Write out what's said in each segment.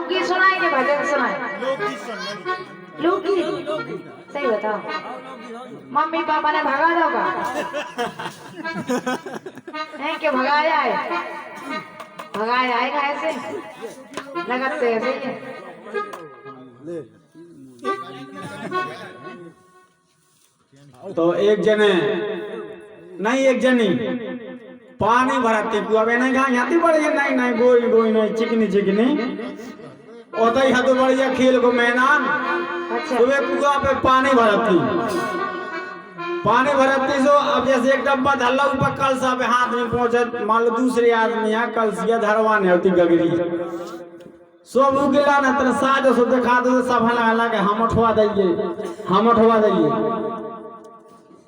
लोकगीत सुनाए कि भजन सुनाए? लोकगीत सही बताओ। मम्मी पापा ने भगा दो का है कि भगाया है? भगाया आएगा ऐसे लगाते ऐसे ही है। तो एक जने नहीं एक जनी पानी भरती कुआ में नहीं कहा याती बढ़िया नहीं नहीं गोई गोई नहीं चिकनी चिकनी ओता ही हाथों बढ़िया खेल को मैदान सुबह कुआ पे पानी भरती सो अब जैसे एक डब्बा धल्ला ऊपर कलसा पे हाथ में पहुंचे मान लो दूसरे आदमी है कलसिया धरवाने होती गगरी सब उगेला ना तेरे साथ सो दिखा दो सब हला के हम उठवा दइए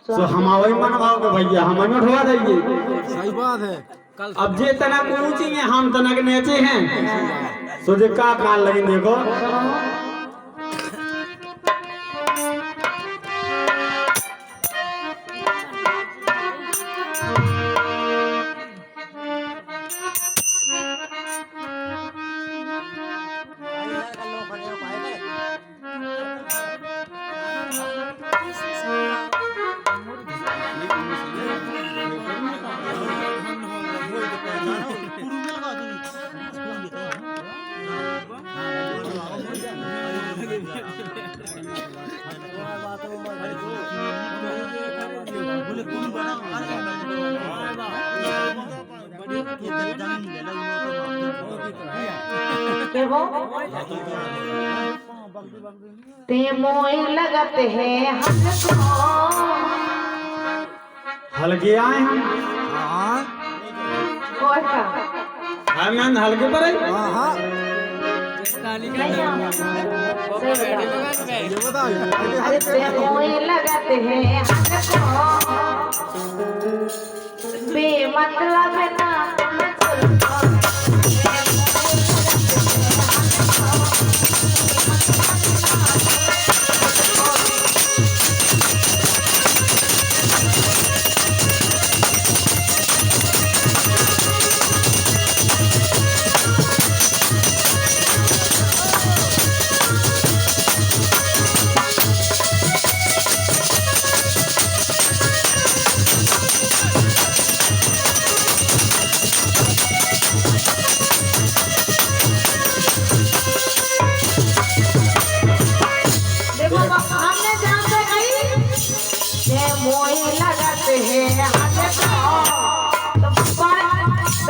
सो हम वही मन भाव के भैया हम उठवा दइए। सही बात है। अब जे तना ऊंचेंगे हम तना के नीचे हैं सो जे का कान लगी देखो ते मोए लगते हैं हमको हल्के आए हम और का हम हल्के पर है अरे ते मोए लगते हैं हमको बेमतलब ना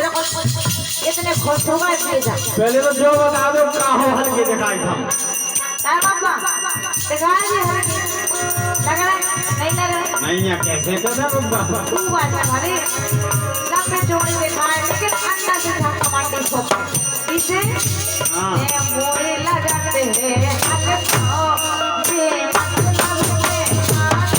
इतने खुश होगा पहले तो जो बता दो का हो हल्के दिखाई था बाबा दिखाई दे लग रहा नहीं लग रहा नहीं या कैसे करना बाबा तू बात हमारे लंबे जोड़ी दिखाए लेकिन अंदर से धक्का मारती को इसे हां ये मोरे लगाते हैं हमको ये मतलब है हाथ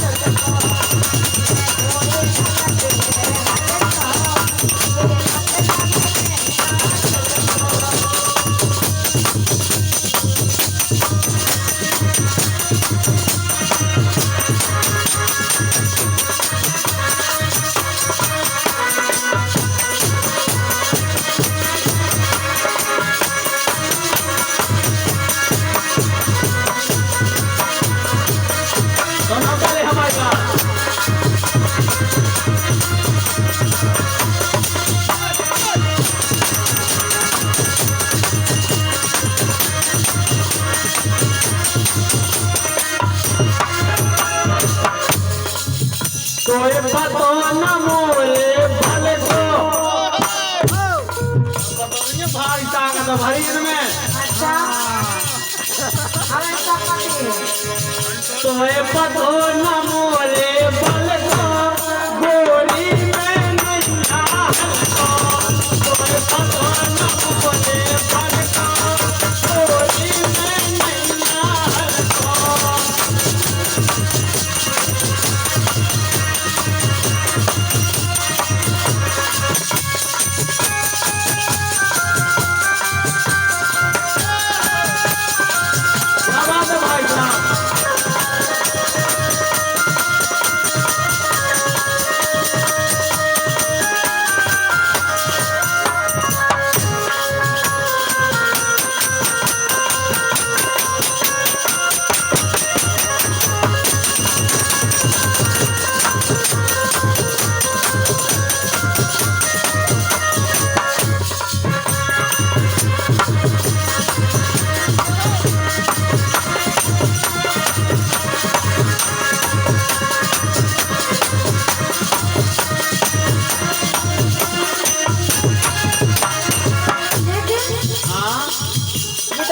कोई पतो न मोरे भले को ये भारी ताकत भारी इनमें अच्छा हमें सब पता है कोई पतो न मोरे भले को गोरी में नहीं कोई पतो न मोरे भले को गोरी में नहीं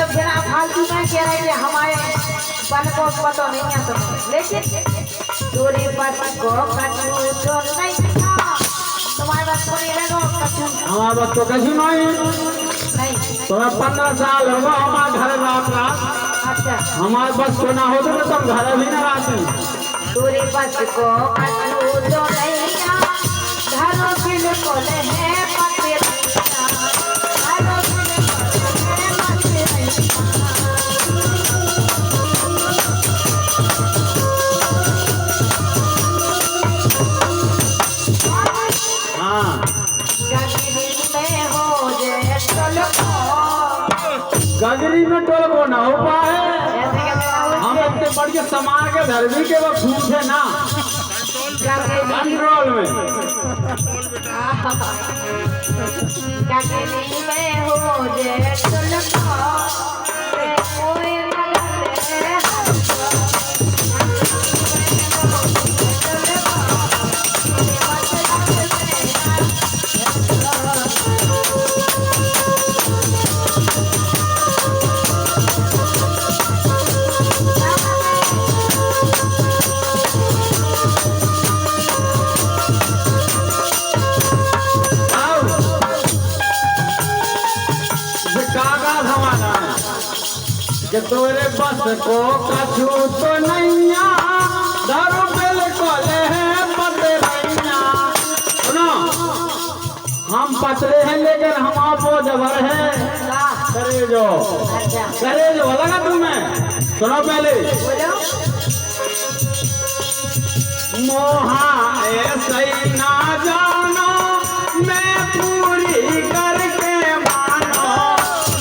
बिना फालतू में कह रहे थे हमारे बन को पता नहीं है तुम्हें, लेकिन दूरी पर को कछु तो नहीं था। तुम्हारे बस को नहीं लगो कछु, हमारे बस तो कछु नहीं। तुम्हें 15 साल होगा हमारे घर रात रात। अच्छा हमारे बस को ना हो तो तुम घर भी ना आते। दूरी बस को कछु तो नहीं था, घरों बिल्कुल है पते घरों बिल्कुल है हाँ गगरी में टोल को ना हो पाए। हम इतने बढ़ के समार के धरवी के वो फूट है ना कंट्रोल में। गगरी में हो जे कि तोरे बस को कछु तो नैया दारू बिल्कुल है पतरैया। सुनो हम पतरे हैं लेकिन हम आपो जबर है करे जो लगा तुम्हें। सुनो पहले मोहा ऐसे ना जानो मैं पूरी करके मानो,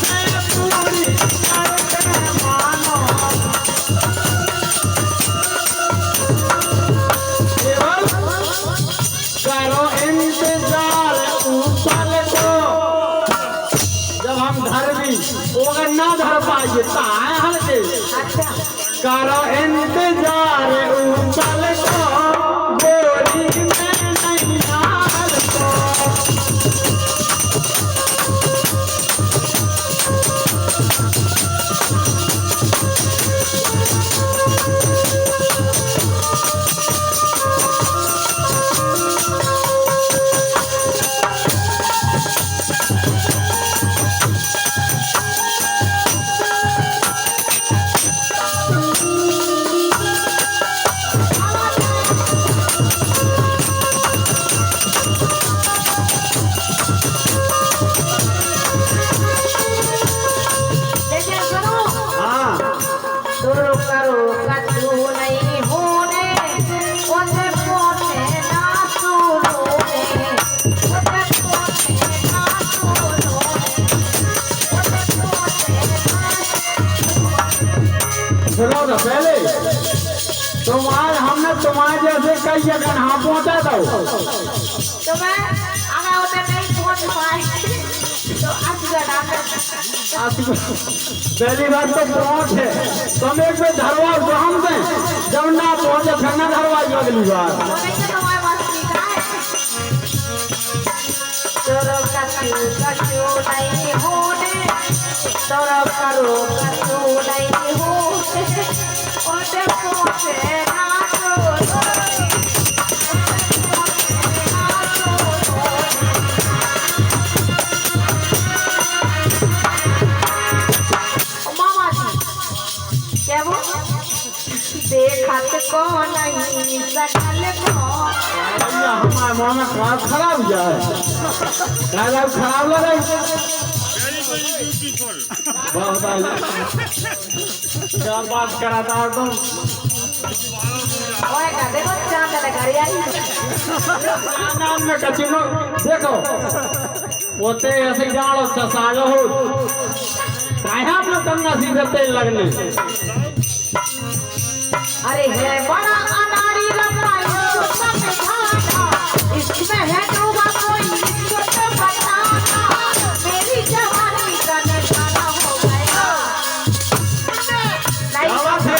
मैं पूरी करके मानो। केवल करो इंतजार ऊपर को, जब हम धर भी अगर ना धर पाइए ताए हल्के करो इंतजार ऊपर को, गोरी में नहीं हाल को। सुनो तो पहले तुम्हारे हमने तुम्हारे जैसे कई जगह हाँ पहुँचा दो तो मैं अगर उधर नहीं पहुंच पाए तो पहली बात तो पहुँच है, तुम एक बार धरवा तो हम दें, जब ना पहुँचे फिर ना धरवाई अगली बार। देखत को नहीं सकल को हमारे मुँह में खराब जाए खराब लगे क्या बात कराता है तुम। देखो चांद नाम में कचिनो देखो होते ऐसे जानो साजो हो काहे हम लोग गंगा सीधे तेल लगने। अरे है बड़ा अनाड़ी लंबाई छोटा में खाना, इसमें है डूबा कोई इसको तो बताना, मेरी जवानी का निशाना हो गया। क्या बात है?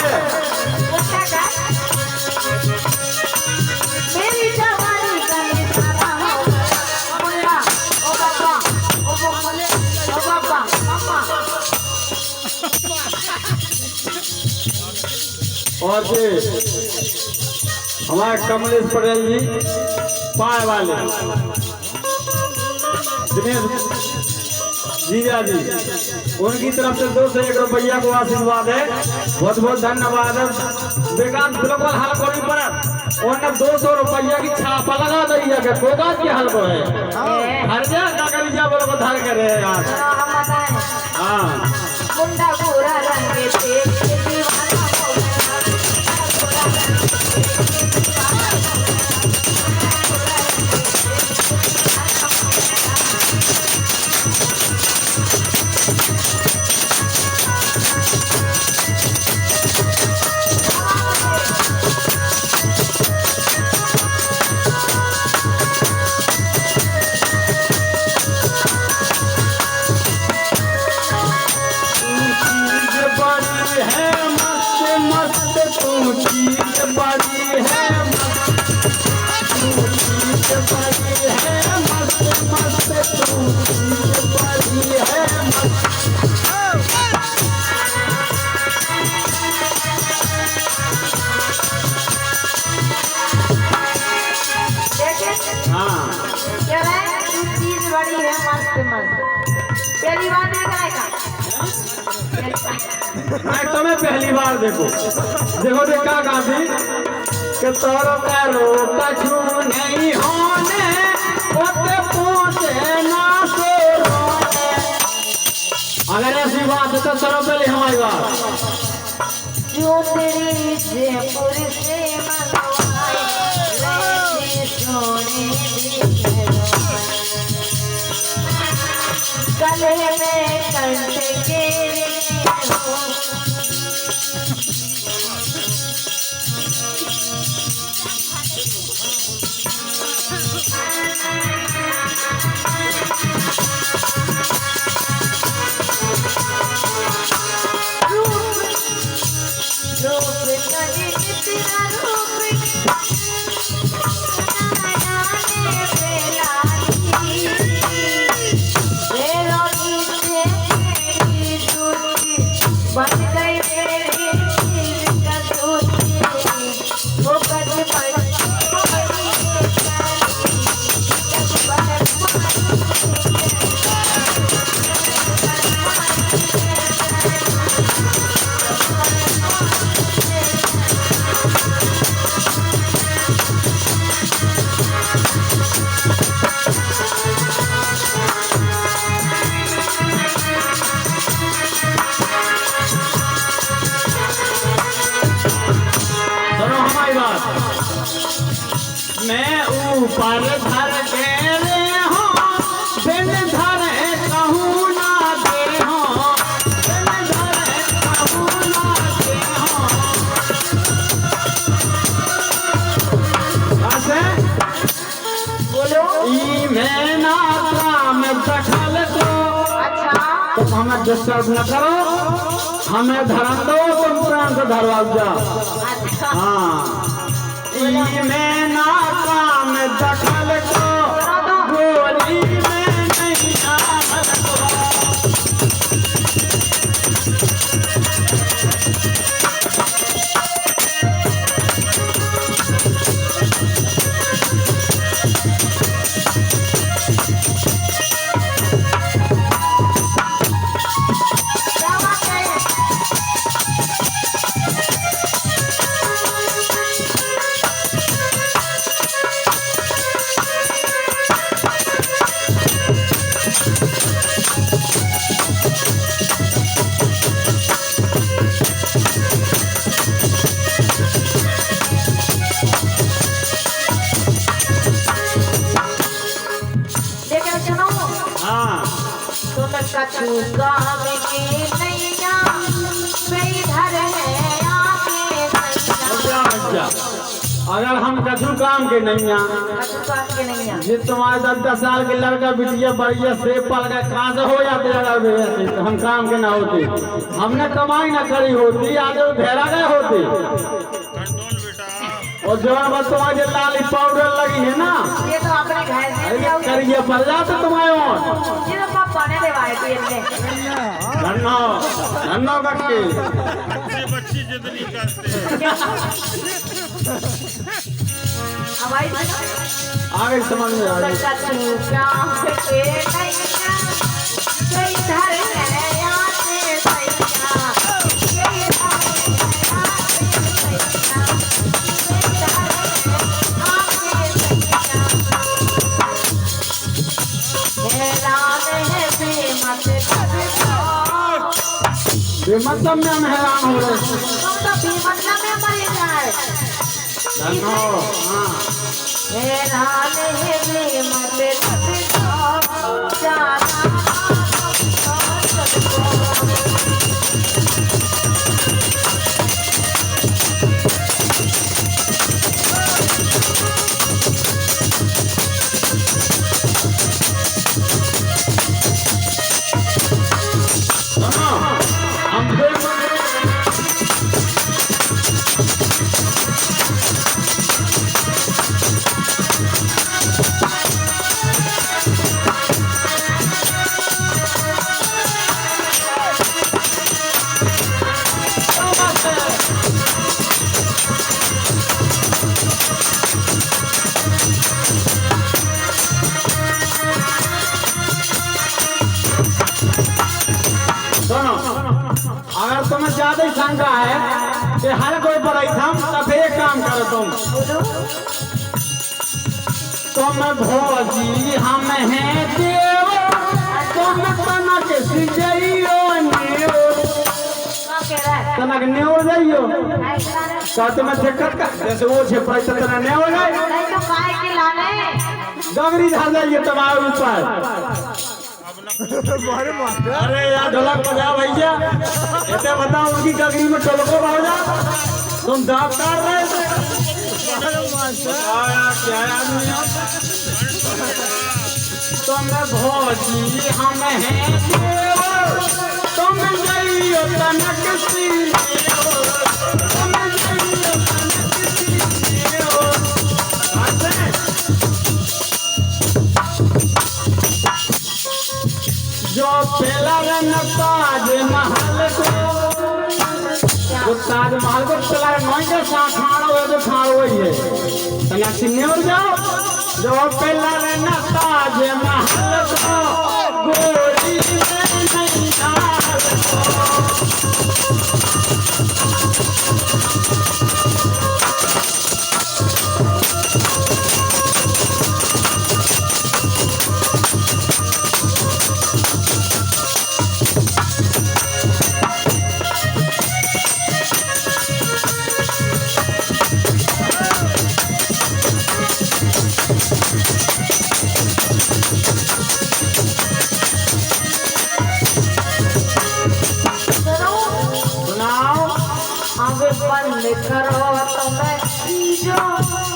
मेरी जवानी का निशाना हो गया। ओ बाबा, ओ बाबा, ओ बाबा, मामा। और ये हमारे कमलेश पटेल जी पाए वाले दिनेश जीजा जी, उनकी तरफ से 2 से 1 रुपया को आशीर्वाद है। बहुत बहुत धन्यवाद है। बेकांत ग्लोबल हल को भी पर उन्हें 200 रुपया की छापा लगा दी है कि कोगा की हल को है हर जगह का करीजा बोलो को धर करे यार। हम बताएं हाँ मुंडा गोरा रंग से दीवाना हो गया गोरा रंग पहली बार देख रहा है मैं तुम्हें पहली बार देखो देखो देख क्या गाती कि तोरो करो कछु नहीं होने ओते पहुंचे ना सो रोने। अगर ऐसी बात है तो चलो पहले हमारी बात जो तेरी जयपुर से मंगवाए वैसे सोने गले में कंठ के हो मैं ऊपर धर के रे हो बिन धर कहूँ ना दे हो बिन धर कहूँ ना दे हो। कैसे बोलो ई मैं ना काम दखल दो अच्छा तो हमें डिस्टर्ब न करो हमें धरम दो तुम प्राण से धरवा जाओ। अच्छा हाँ मैं ना काम दखल को गोली में नहीं आमल को। क्या बात है कछुआ के नैया बेधर है आके सैया। अगर हम कछु काम के नैया कछुआ के नैया जी तुम्हारे 10 साल के लड़का बिटिया बढ़िया से पल गए कहाँ से हो जाते अगर वैसे तो हम काम के ना होते हमने कमाई ना करी होती आगे घेरा गए होते। और जवान बस तुम्हारे लाली पाउडर लगी है ना ये तो अपने घर से लिया हुआ। करिए पल जाते तुम्हारे और ये तो पापा ने दिवाए थे इनने धन्यवाद धन्नो के से बच्ची जितनी करते हैं हवाई आगे समझ में आ गई। मतलब में हम हैरान हो रहे हैं। धन्नो हाँ सुनो, अगर तुम्हें ज्यादा ही शंका है कि हर कोई बड़ाई था तब एक काम करो तुम भोजी हम हैं देव तुम तनक सिजइयो नेओ तनक नेओ जाइयो का तुम्हें दिक्कत का जैसे वो छे पर तना नेओ जाए गगरी धार जाइए तुम्हारे ऊपर। अरे यार ढोलक बजा भैया ऐसे बताओ उनकी गगरी में ढोलको बजा तुम दांत काट रहे थे क्या आदमी तुम भोजी हम हैं देव तुम जाइयो तनक सिजइयो तुम जाइयो तनक सिजइयो। जो पहला न ताजमहल को ताजमहल को पहला नहीं के साथ खाना हो तो खाना वही है तना सिन्ने और जाओ जो पहला न ताजमहल को गोरी में नहीं डाल बंद करो तो मैं खींचो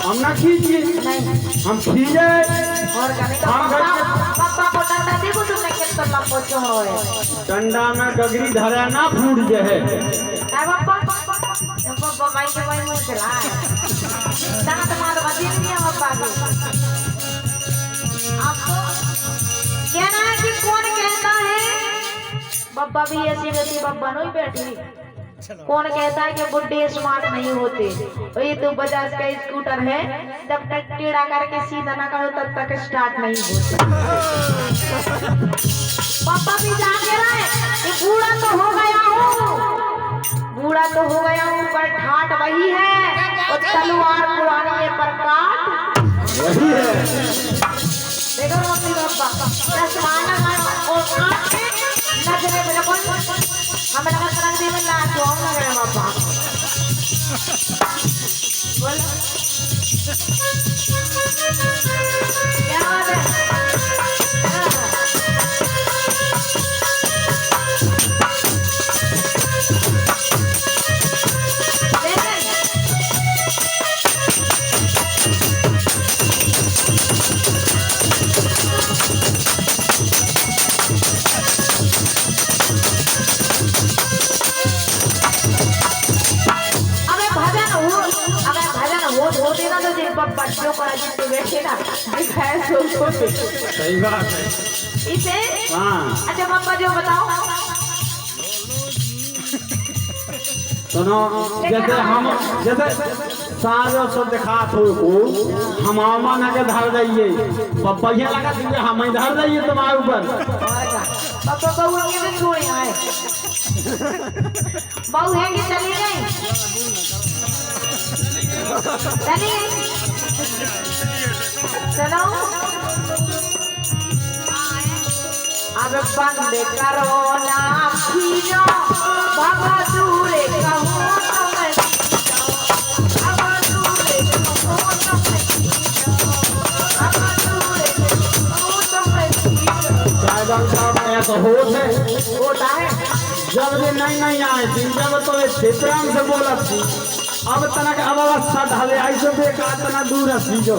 हम ना खींचिए हम खींचे और पापा को डंडा देखो तुमने कितना लंबो चौड़ो है डंडा में गगरी धरा ना फूट जाए पापा पापा भाई के भाई मुंह चला दांत मार बदी नहीं पापा के आपको कहना है कि कौन कहता है बब्बा भी ऐसी वैसी बब्बा नहीं बैठी कौन कहता है कि बुड्ढे स्मार्ट नहीं होते तो ये तो बजाज का स्कूटर है जब तक टेढ़ा करके सीधा ना करो तब तक स्टार्ट नहीं होते। पापा भी जान के रहे कि बूढ़ा तो हो गया हूँ पर ठाट वही है और तलवार पुरानी है पर काट वही है। देखो मम्मी पापा चश्माना और काट के नजरे में लगो हमें लगा तरंग में लात हुआ लग रहा पापा बोल क्या बात बच्चों को जितने बैठे ना दिखाए सही बात है इसे हाँ। अच्छा पापा जो बताओ सुनो जैसे साज और सब दिखात हो को हम आमा के धर जाइए पहिया लगा दीजिए हम ही धर जाइए तुम्हारे ऊपर पापा बहू के भी छोड़े आए बहू है कि चली गई चली गई चलो अब बंद करो ना खींचो बाबा दूरे कहो ऐसा होता है जब भी नहीं आए थी जब तो क्षेत्रांग से बोला थी अब तनक अब अवस्था ढाले ऐसे बेकार तना दूर हसी जो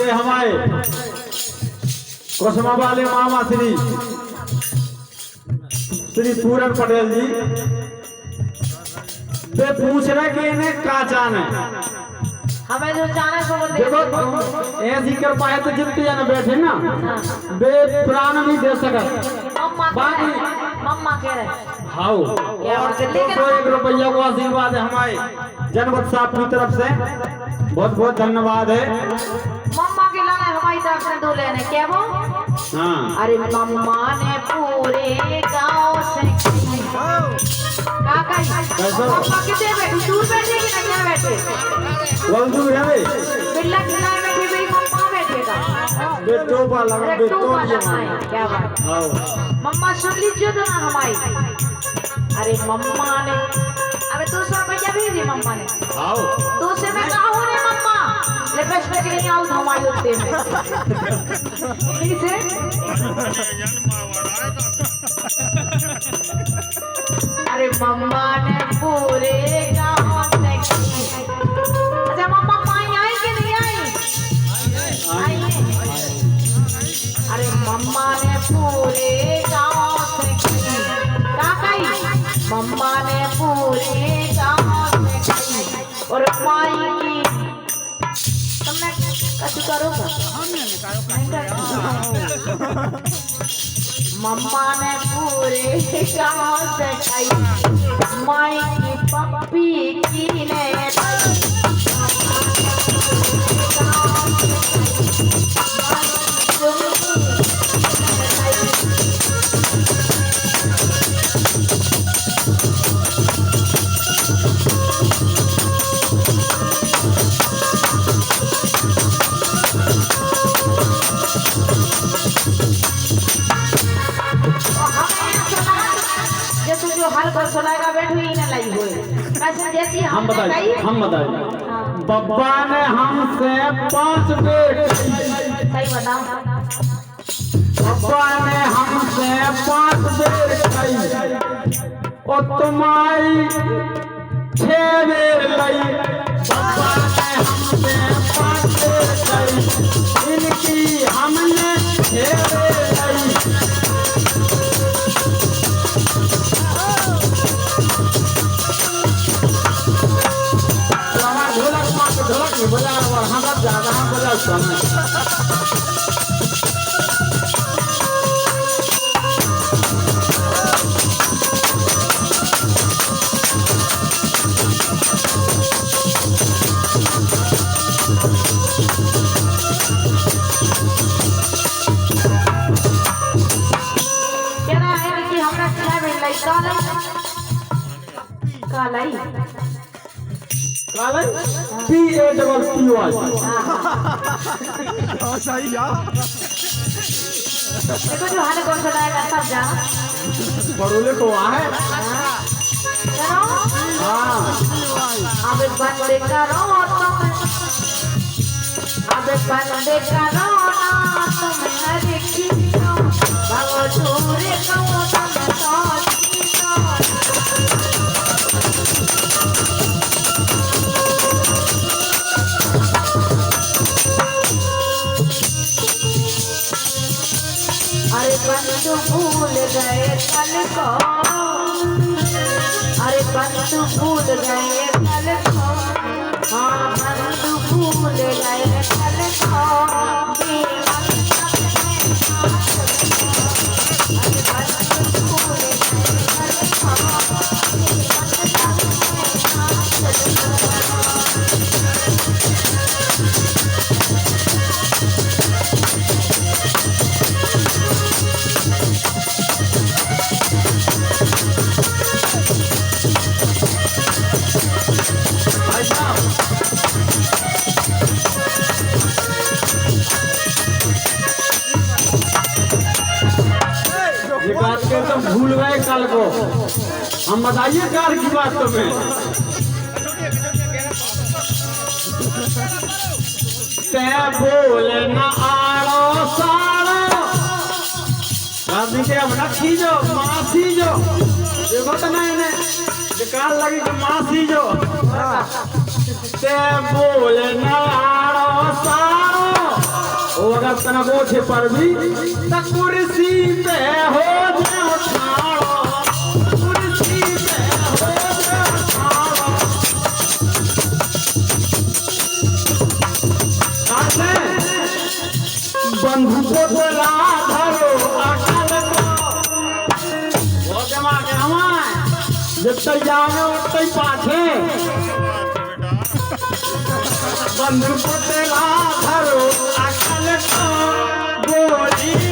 ये हमारे कोसमा वाले मामा श्री पूरन पटेल जी वे पूछ रहे कि इन्हें का जान है हमें जो जाने को देखो ऐसी कर पाए तो जितने जाने बैठे ना वे प्राण नहीं दे सका बाकी मम्मा कह रहे हाँ और तो 1 रुपया को आशीर्वाद है हमारे जनपद साहब की तरफ से बहुत बहुत धन्यवाद है मम्मा के लाने हमारी तरफ से 2 लेने क्या वो हाँ अरे मम्मा ने पूरे गांव से काका मम्मा कितने बैठे दूर बैठे कि ना क्या बैठे बोल दूर है वे बिल्ला खिलाए बैठे मेरी मम्मा बैठेगा बेटो वाला बेटो क्या बात हाँ मम्मा सुन लीजिए तो ना हमारी अरे मम्मा ने अबे 200 रुपया भेजी मम्मा ने आओ तो से मैं कहा हूँ रे मम्मा ले पैसे के लिए आओ हमारे होते में ठीक है अरे मम्मा ने पूरे गांव से अच्छा मम्मा माई आई कि नहीं आई अरे मम्मा ने पूरे गांव से मम्मा ने पूरे गांव से और माई की तुमने कछु करो मम्मा ने पूरे गांव से खाई माई की पप्पी की ने हर घर सुनाएगा बैठ हुई ना लाई हुई कैसे जैसी हम बताइए बब्बा ने हमसे 5 बेट सही बताओ बब्बा ने हमसे 5 बेट कही और तुम्हारी 6 बेर लई बब्बा ने हमसे 5 बेट कही इनकी हमने 6 बेर लई बजा और हम सब ज्यादा हम बजा सुन क्या है कि हमरा क्या भेल लाई कालाई काले PATY हाँ सही यार देखो जो हाल कौन सा लाएगा सब जा बड़ोले को है करो हाँ अब बंदे करो तुम अब बंदे करो ना तुम हर किसी को भगवत अरे बंधु भूल गए कल को, अरे बंधु भूल गए कल को, हाँ बंधु भूल गए कल को, मेरे मतलब में हाथ रखो। अरे बंधु भूल गए कल को, मेरे मतलब में हाथ ये बात के तो भूल गए कल को। हम बताइए कार की बात तुम्हें। ते बोले न आड़ो साड़ो, आदमी के अब रखी जो मासी जो देखो तो नहीं ने कार लगी कि मासी जो। ते बोले न आड़ो साड़ो, अगर तना गोछे पर भी त कुर्सी पे हो जाओ ठाड़ो, कुर्सी पे हो जाओ ठाड़ो। कासे बंधु को बोला धरो अकल को, वो दिमाग है हमारे जब तक जाओगे उतने पाछे। बंधु को तेरा धरो अकल को, गोली